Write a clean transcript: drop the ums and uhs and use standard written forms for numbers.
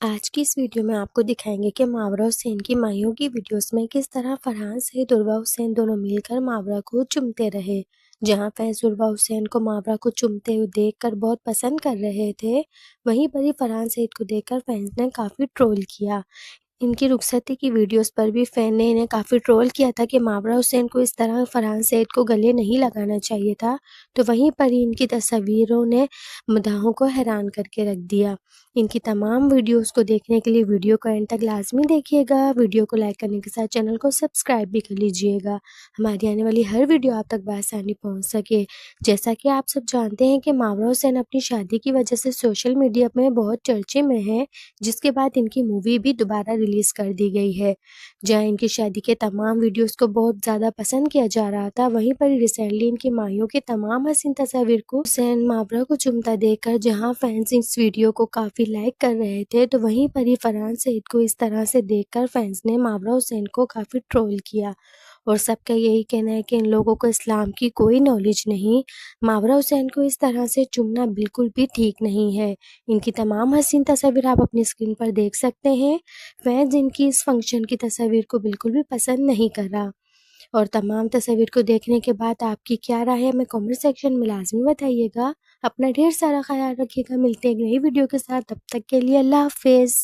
آج کی اس ویڈیو میں آپ کو دکھائیں گے کہ ماورا حسین کی مائیوں کی ویڈیوز میں کس طرح فرحان سعید عروہ حسین دونوں مل کر ماورا کو چومتے رہے۔ جہاں فینس عروہ حسین کو ماورا کو چومتے ہوئے دیکھ کر بہت پسند کر رہے تھے، وہیں پر ہی فرحان سعید کو دیکھ کر فینس نے کافی ٹرول کیا۔ ان کی رخصتی کی ویڈیوز پر بھی فین نے انہیں کافی ٹرول کیا تھا کہ ماورا حسین کو اس طرح فرحان سعید کو گلے نہیں لگانا چاہیے تھا، تو وہیں پر ہی ان کی تصاویروں نے مداحوں کو حیران کر کے رکھ دیا۔ ان کی تمام ویڈیوز کو دیکھنے کے لیے ویڈیو کو اینڈ تک لازمی دیکھیے گا۔ ویڈیو کو لائک کرنے کے ساتھ چینل کو سبسکرائب بھی کر لیجئے گا، ہماری آنے والی ہر ویڈیو آپ تک بآسانی پہنچ سکے۔ جیسا کہ آپ سب جانتے ہیں کہ ماورا حسین اپنی شادی کی وجہ سے سوشل میڈیا میں بہت چرچے میں ہیں، جس کے بعد ان کی مووی بھی دوبارہ ریلیز کر دی گئی ہے۔ جہاں ان کی شادی کے تمام ویڈیوز کو بہت زیادہ پسند کیا جا رہا تھا، وہیں پر ریسنٹلی ان کی مائیوں کی تمام حسین تصاویر کو حسین ماورا کو چومتا دیکھ کر جہاں فینس اس ویڈیو کو کافی لائک کر رہے تھے، تو وہیں پر ہی فرحان سعید کو اس طرح سے دیکھ کر فینس نے ماورا حسین کو کافی ٹرول کیا، اور سب کا یہی کہنا ہے کہ ان لوگوں کو اسلام کی کوئی نالج نہیں۔ ماورا حسین کو اس طرح سے چومنا بالکل بھی ٹھیک نہیں ہے۔ ان کی تمام حسین تصاویر آپ اپنی اسکرین پر دیکھ سکتے ہیں۔ فینس ان کی اس فنکشن کی تصاویر کو بالکل بھی پسند نہیں کر رہا، اور تمام تصاویر کو دیکھنے کے بعد آپ کی کیا رائے ہے ہمیں کامنٹ سیکشن میں لازمی بتائیے گا۔ اپنا ڈھیر سارا خیال رکھیے گا، ملتے ہیں ایک نئی ویڈیو کے ساتھ، تب تک کے لیے اللہ حافظ۔